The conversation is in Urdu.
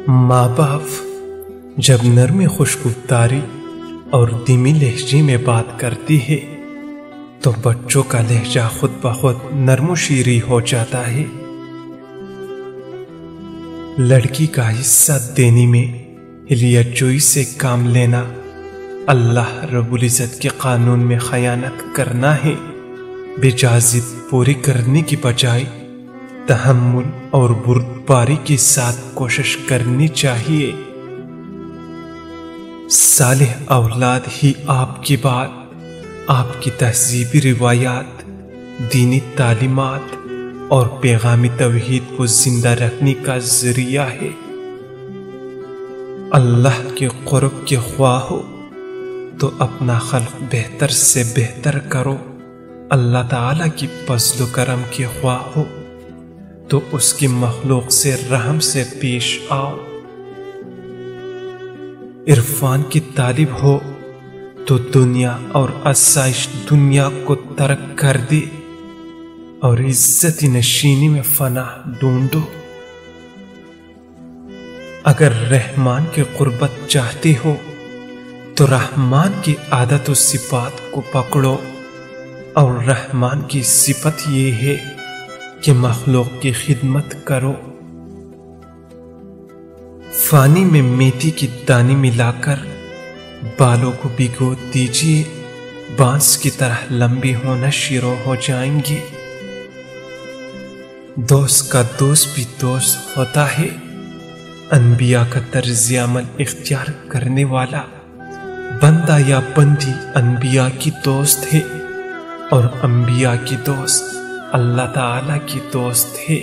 ماں باپ جب نرم خوشگفتاری اور دھیمی لہجے میں بات کرتی ہے تو بچوں کا لہجہ خود بخود نرم و شیریں ہو جاتا ہے۔ لڑکی کا حصہ دینے میں ہلیت جوئی سے کام لینا اللہ رب العزت کے قانون میں خیانت کرنا ہے۔ بجا ضد پوری کرنے کی بجائے تحمل اور بردباری کے ساتھ کوشش کرنی چاہیے۔ صالح اولاد ہی آپ کی بات، آپ کی تہذیبی روایات، دینی تعلیمات اور پیغام توحید کو زندہ رکھنے کا ذریعہ ہے۔ اللہ کے قرب کے خواہ ہو تو اپنا خلق بہتر سے بہتر کرو۔ اللہ تعالیٰ کی فضل و کرم کے خواہ ہو تو اس کی مخلوق سے رحم سے پیش آؤ۔ عرفان کی طالب ہو تو دنیا اور آسائش دنیا کو ترک کر دے اور عزت نشینی میں فناہ ڈھونڈو۔ اگر رحمان کی قربت چاہتے ہو تو رحمان کی عادت و صفات کو پکڑو، اور رحمان کی صفت یہ ہے کہ مخلوق کی خدمت کرو۔ پانی میں میتھی کی دانی ملا کر بالوں کو بھگو دیجیے، بانس کی طرح لمبی ہونا شروع ہو جائیں گی۔ دوست کا دوست بھی دوست ہوتا ہے۔ انبیاء کا طرز عمل اختیار کرنے والا بندہ یا بندی انبیاء کی دوست ہے، اور انبیاء کی دوست اللہ تعالیٰ کی دوست ہے۔